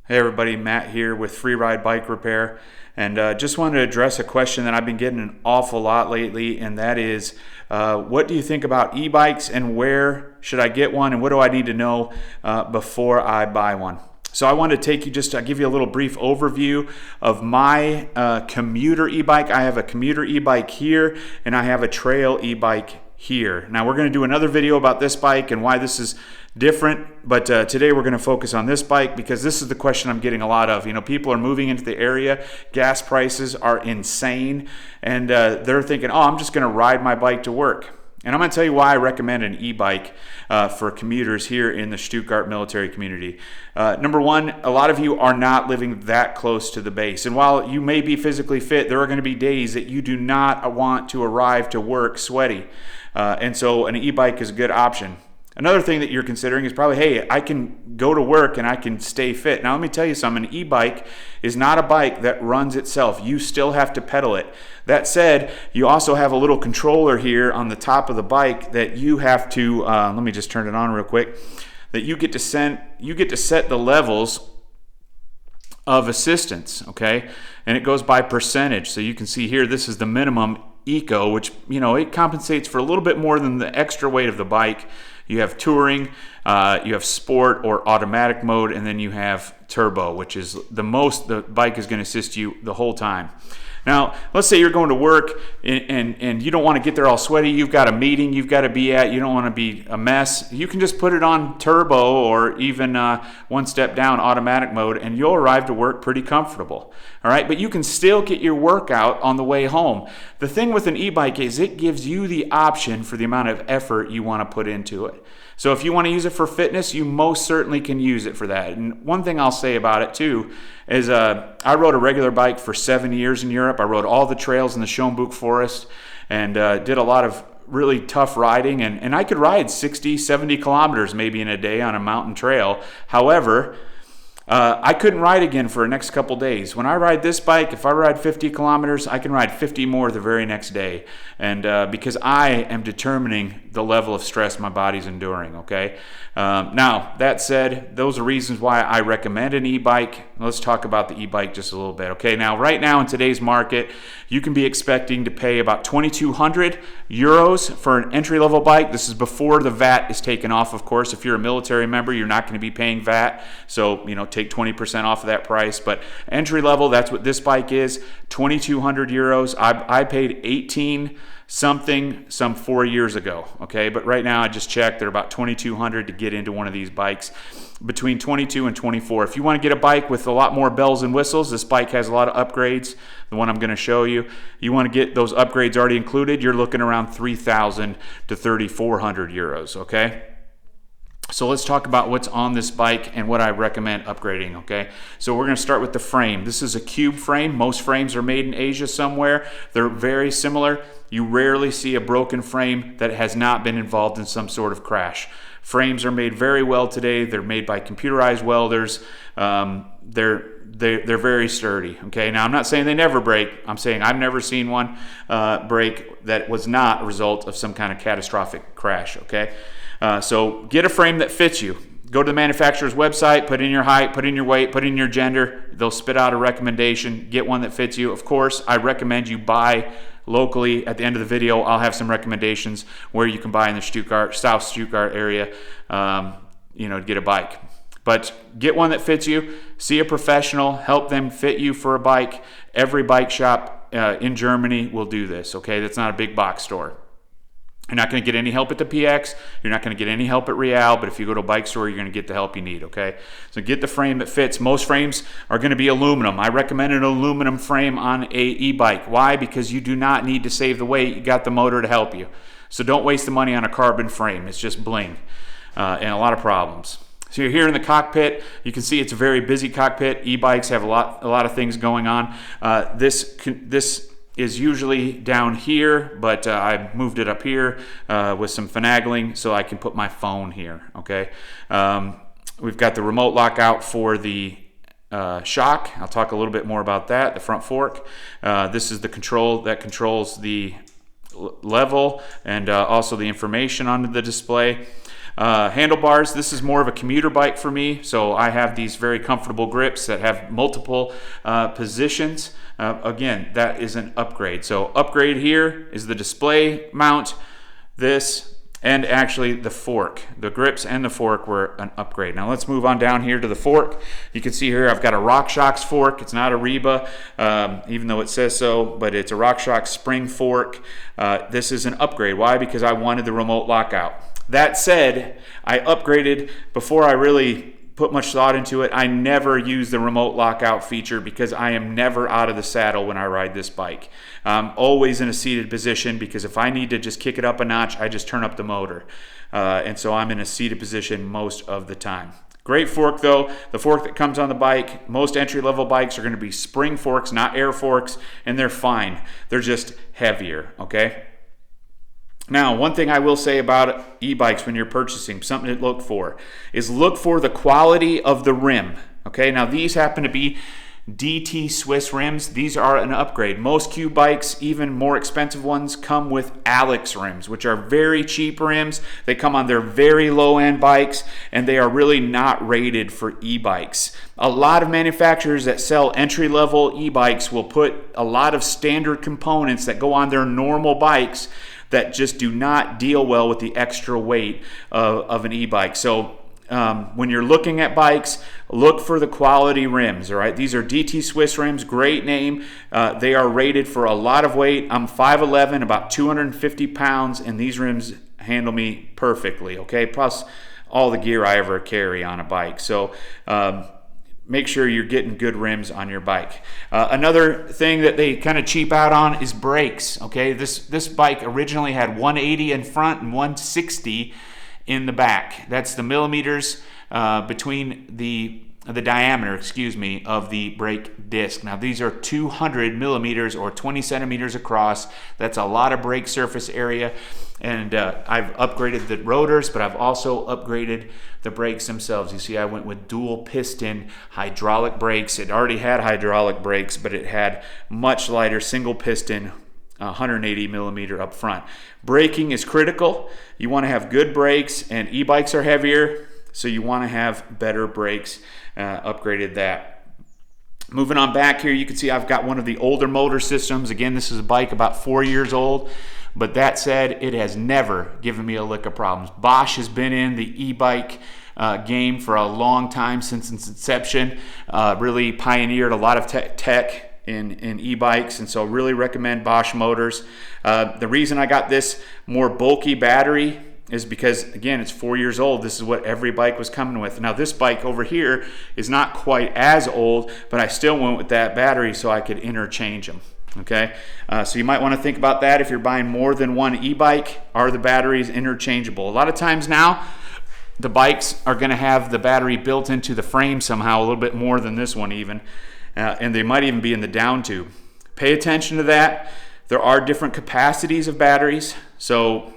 Hey everybody, Matt here with Free Ride Bike Repair, and just wanted to address a question that I've been getting an awful lot lately, and that is, what do you think about e-bikes and where should I get one and what do I need to know before I buy one? So I want to take you just to give you a little brief overview of my commuter e-bike. I have a commuter e-bike here and I have a trail e-bike here. Now we're going to do another video about this bike and why this is different, but today we're going to focus on this bike because this is the question I'm getting a lot of. You know, people are moving into the area, gas prices are insane, and they're thinking, oh, I'm just going to ride my bike to work. And I'm going to tell you why I recommend an e-bike for commuters here in the Stuttgart military community. Number one, a lot of you are not living that close to the base. And while you may be physically fit, there are going to be days that you do not want to arrive to work sweaty. And so an e-bike is a good option. Another thing that you're considering is probably, hey, I can go to work and I can stay fit. Now let me tell you something, an e-bike is not a bike that runs itself. You still have to pedal it. That said, you also have a little controller here on the top of the bike that you have to, let me just turn it on real quick, that you get to set the levels of assistance, okay? And it goes by percentage. So you can see here, this is the minimum eco, which, you know, it compensates for a little bit more than the extra weight of the bike. You have touring, you have sport or automatic mode, and then you have turbo, which is the most the bike is going to assist you the whole time. Now, let's say you're going to work and you don't want to get there all sweaty. You've got a meeting you've got to be at. You don't want to be a mess. You can just put it on turbo or even one step down automatic mode, and you'll arrive to work pretty comfortable. All right, but you can still get your workout on the way home. The thing with an e-bike is it gives you the option for the amount of effort you want to put into it. So if you want to use it for fitness, you most certainly can use it for that. And one thing I'll say about it too is I rode a regular bike for 7 years in Europe. I rode all the trails in the Schomburg Forest and did a lot of really tough riding. And I could ride 60, 70 kilometers maybe in a day on a mountain trail. However, I couldn't ride again for the next couple days. When I ride this bike, if I ride 50 kilometers, I can ride 50 more the very next day. And because I am determining the level of stress my body's enduring, okay? Now, that said, those are reasons why I recommend an e-bike. Let's talk about the e-bike just a little bit, okay? Now, right now in today's market, you can be expecting to pay about 2,200 euros for an entry-level bike. This is before the VAT is taken off, of course. If you're a military member, you're not going to be paying VAT. So, you know, take 20% off of that price. But entry-level, that's what this bike is, 2,200 euros. I paid 18 something some 4 years ago, okay? But right now I just checked, they're about 2,200 to get into one of these bikes, between 22 and 24. If you want to get a bike with a lot more bells and whistles, this bike has a lot of upgrades, the one I'm going to show you. You want to get those upgrades already included, you're looking around 3,000 to 3,400 euros, okay? So let's talk about what's on this bike and what I recommend upgrading, okay? So we're going to start with the frame. This is a cube frame. Most frames are made in Asia somewhere. They're very similar. You rarely see a broken frame that has not been involved in some sort of crash. Frames are made very well today. They're made by computerized welders. They're very sturdy, okay? Now, I'm not saying they never break. I'm saying I've never seen one break that was not a result of some kind of catastrophic crash, okay? So get a frame that fits you. Go to the manufacturer's website, put in your height, put in your weight, put in your gender. They'll spit out a recommendation. Get one that fits you. Of course, I recommend you buy locally. At the end of the video, I'll have some recommendations where you can buy in the South Stuttgart area, to get a bike. But get one that fits you. See a professional. Help them fit you for a bike. Every bike shop in Germany will do this, okay? That's not a big box store. You're not going to get any help at the PX. You're not going to get any help at Real, but if you go to a bike store, you're going to get the help you need, okay? So get the frame that fits. Most frames are going to be aluminum. I recommend an aluminum frame on a e-bike. Why? Because you do not need to save the weight. You got the motor to help you. So don't waste the money on a carbon frame. It's just bling and a lot of problems. So you're here in the cockpit. You can see it's a very busy cockpit. E-bikes have a lot of things going on. This is usually down here, but I moved it up here with some finagling so I can put my phone here, okay? We've got the remote lockout for the shock. I'll talk a little bit more about that, the front fork. This is the control that controls the level and also the information on the display. Handlebars, this is more of a commuter bike for me, so I have these very comfortable grips that have multiple positions. Again, that is an upgrade. So upgrade here is the display mount, this, and actually the fork. The grips and the fork were an upgrade. Now let's move on down here to the fork. You can see here I've got a RockShox fork. It's not a Reba, even though it says so, but it's a RockShox spring fork. This is an upgrade. Why? Because I wanted the remote lockout. That said, I upgraded before I really put much thought into it. I never use the remote lockout feature because I am never out of the saddle when I ride this bike. I'm always in a seated position because if I need to just kick it up a notch, I just turn up the motor. And so I'm in a seated position most of the time. Great fork though. The fork that comes on the bike, most entry-level bikes are going to be spring forks, not air forks, and they're fine. They're just heavier, okay? Now, one thing I will say about e-bikes when you're purchasing, something to look for, is look for the quality of the rim. Okay, now these happen to be DT Swiss rims. These are an upgrade. Most Q bikes, even more expensive ones, come with Alex rims, which are very cheap rims. They come on their very low-end bikes, and they are really not rated for e-bikes. A lot of manufacturers that sell entry-level e-bikes will put a lot of standard components that go on their normal bikes that just do not deal well with the extra weight of an e-bike. So when you're looking at bikes, look for the quality rims, all right? These are DT Swiss rims, great name. They are rated for a lot of weight. I'm 5'11", about 250 pounds, and these rims handle me perfectly, okay? Plus all the gear I ever carry on a bike. So make sure you're getting good rims on your bike. Another thing that they kind of cheap out on is brakes. Okay, this bike originally had 180 in front and 160 in the back. That's the millimeters between the diameter, of the brake disc. Now these are 200 millimeters or 20 centimeters across. That's a lot of brake surface area. And I've upgraded the rotors, but I've also upgraded the brakes themselves. You see, I went with dual piston hydraulic brakes. It already had hydraulic brakes, but it had much lighter single piston 180 millimeter up front. Braking is critical. You want to have good brakes, and e-bikes are heavier, so you want to have better brakes. Upgraded that. Moving on back here, you can see I've got one of the older motor systems. Again, this is a bike about 4 years old. But that said, it has never given me a lick of problems. Bosch has been in the e-bike game for a long time, since its inception. Really pioneered a lot of tech in e-bikes, and so really recommend Bosch motors. The reason I got this more bulky battery is because, again, it's 4 years old. This is what every bike was coming with. Now this bike over here is not quite as old, but I still went with that battery so I could interchange them. Okay, so you might want to think about that if you're buying more than one e-bike. Are the batteries interchangeable? A lot of times now, the bikes are going to have the battery built into the frame somehow, a little bit more than this one even, and they might even be in the down tube. Pay attention to that. There are different capacities of batteries, so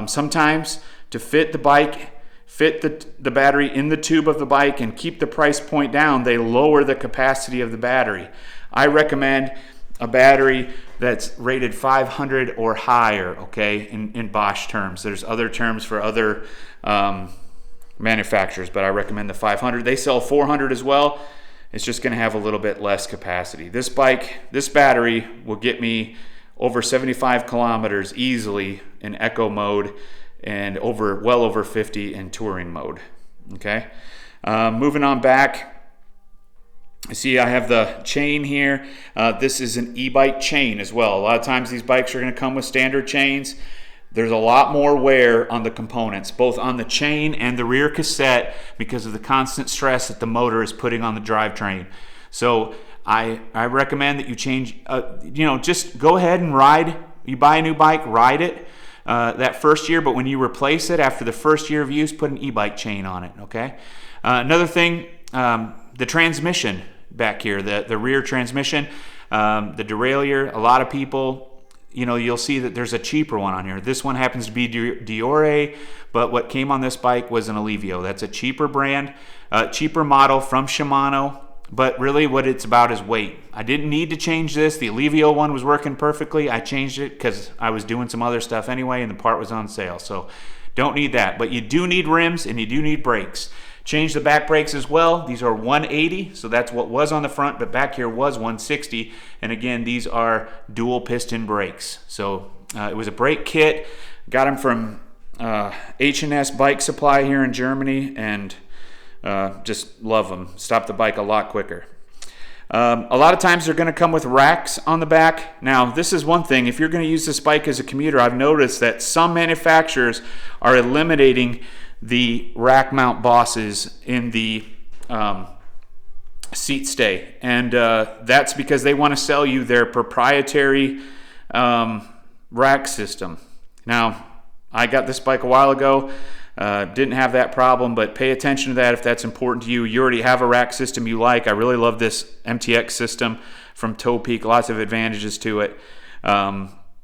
sometimes to fit the bike, fit the battery in the tube of the bike and keep the price point down, they lower the capacity of the battery. I recommend a battery that's rated 500 or higher, okay, in Bosch terms. There's other terms for other manufacturers, but I recommend the 500. They sell 400 as well. It's just going to have a little bit less capacity. This battery will get me over 75 kilometers easily in eco mode and well over 50 in touring mode, okay? Moving on back. See, I have the chain here. This is an e-bike chain as well. A lot of times these bikes are going to come with standard chains. There's a lot more wear on the components, both on the chain and the rear cassette, because of the constant stress that the motor is putting on the drivetrain. So I recommend that you change, just go ahead and ride. You buy a new bike, ride it that first year, but when you replace it after the first year of use, put an e-bike chain on it, okay? Another thing, the transmission back here, the rear transmission, the derailleur. A lot of people, you'll see that there's a cheaper one on here. This one happens to be Diore, but what came on this bike was an Alivio. That's a cheaper brand, cheaper model from Shimano, but really what it's about is weight. I didn't need to change this. The Alivio one was working perfectly. I changed it because I was doing some other stuff anyway, and the part was on sale. So Don't need that, but you do need rims and you do need brakes. Change the back brakes as well. These are 180, so that's what was on the front, but back here was 160. And again, these are dual piston brakes. So it was a brake kit. Got them from H&S Bike Supply here in Germany, and just love them. Stop the bike a lot quicker. A lot of times they're going to come with racks on the back. Now, this is one thing. If you're going to use this bike as a commuter, I've noticed that some manufacturers are eliminating the rack mount bosses in the seat stay. And that's because they want to sell you their proprietary rack system. Now, I got this bike a while ago. Didn't have that problem, but pay attention to that if that's important to you. You already have a rack system you like. I really love this MTX system from Toe Peak. Lots of advantages to it.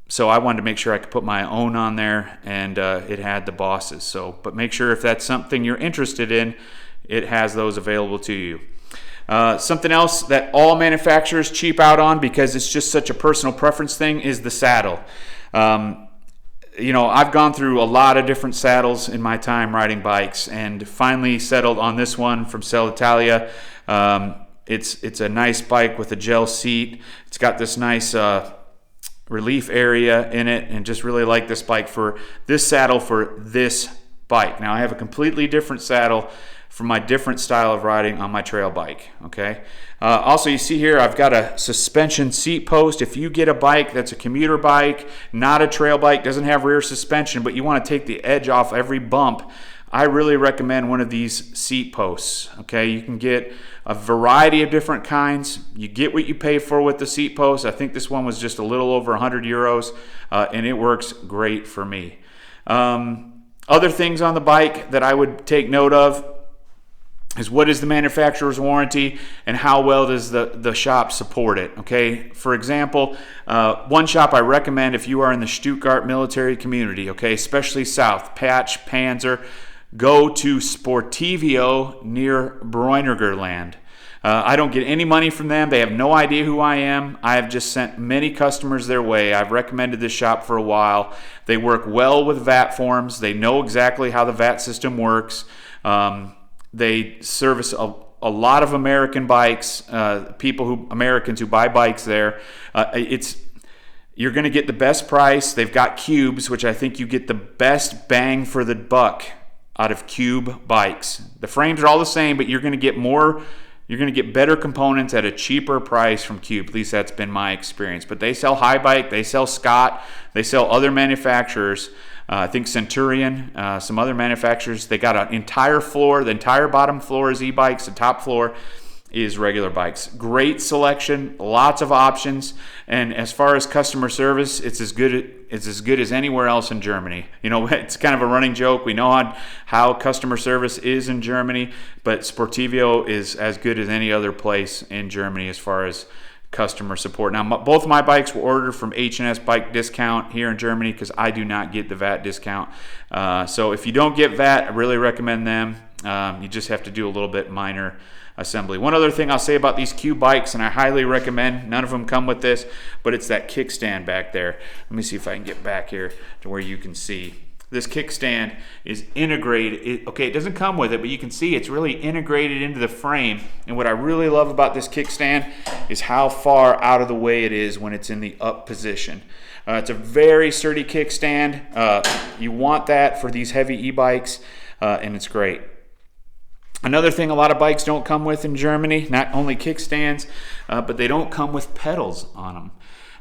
So I wanted to make sure I could put my own on there, and it had the bosses. So, but make sure if that's something you're interested in, it has those available to you. Something else that all manufacturers cheap out on, because it's just such a personal preference thing, is the saddle. You know, I've gone through a lot of different saddles in my time riding bikes, and finally settled on this one from Cell Italia. It's a nice bike with a gel seat. It's got this nice relief area in it, and just really like this bike for this saddle for this bike. Now I have a completely different saddle for my different style of riding on my trail bike. Okay. Also, you see here I've got a suspension seat post. If you get a bike that's a commuter bike, not a trail bike, doesn't have rear suspension, but you want to take the edge off every bump, I really recommend one of these seat posts. Okay, you can get a variety of different kinds. You get what you pay for with the seat post. I think this one was just a little over 100 euros, and it works great for me. Other things on the bike that I would take note of is what is the manufacturer's warranty and how well does the shop support it. Okay, for example, one shop I recommend if you are in the Stuttgart military community, okay, especially south, Patch, Panzer, go to Sportivio near Bräunergerland. I don't get any money from them. They have no idea who I am. I have just sent many customers their way. I've recommended this shop for a while. They work well with VAT forms. They know exactly how the VAT system works. They service a lot of American bikes, Americans who buy bikes there. You're going to get the best price. They've got cubes, which I think you get the best bang for the buck out of cube bikes. The frames are all the same, but you're going to get more. You're going to get better components at a cheaper price from Cube. At least that's been my experience. But they sell High Bike, they sell Scott, they sell other manufacturers. I think Centurion, some other manufacturers. They got an entire floor. The entire bottom floor is e-bikes. The top floor is regular bikes. Great selection, lots of options, and as far as customer service, it's as good as anywhere else in Germany. You know, it's kind of a running joke. We know how customer service is in Germany, but Sportivio is as good as any other place in Germany as far as customer support. Now, both my bikes were ordered from H&S Bike Discount here in Germany because I do not get the VAT discount. So if you don't get VAT, I really recommend them. You just have to do a little bit minor assembly. One other thing I'll say about these Cube bikes, and I highly recommend, none of them come with this, but it's that kickstand back there. Let me see if I can get back here to where you can see. This kickstand is integrated. It doesn't come with it, but you can see it's really integrated into the frame. And what I really love about this kickstand is how far out of the way it is when it's in the up position. It's a very sturdy kickstand. You want that for these heavy e-bikes, and it's great. Another thing a lot of bikes don't come with in Germany, not only kickstands, but they don't come with pedals on them.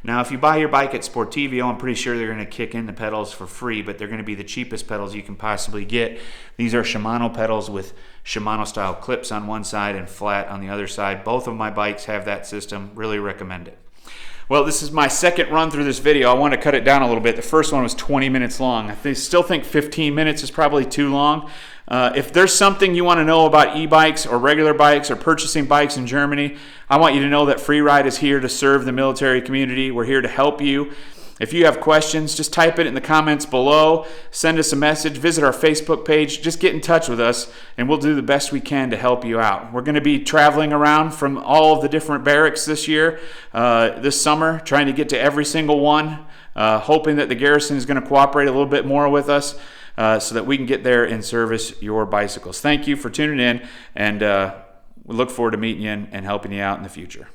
Now, if you buy your bike at Sportivio, I'm pretty sure they're going to kick in the pedals for free, but they're going to be the cheapest pedals you can possibly get. These are Shimano pedals with Shimano-style clips on one side and flat on the other side. Both of my bikes have that system. Really recommend it. Well, this is my second run through this video. I want to cut it down a little bit. The first one was 20 minutes long. I still think 15 minutes is probably too long. If there's something you want to know about e-bikes or regular bikes or purchasing bikes in Germany, I want you to know that Free Ride is here to serve the military community. We're here to help you. If you have questions, just type it in the comments below. Send us a message. Visit our Facebook page. Just get in touch with us, and we'll do the best we can to help you out. We're going to be traveling around from all of the different barracks this year, this summer, trying to get to every single one, hoping that the garrison is going to cooperate a little bit more with us. so that we can get there and service your bicycles. Thank you for tuning in, and we look forward to meeting you and helping you out in the future.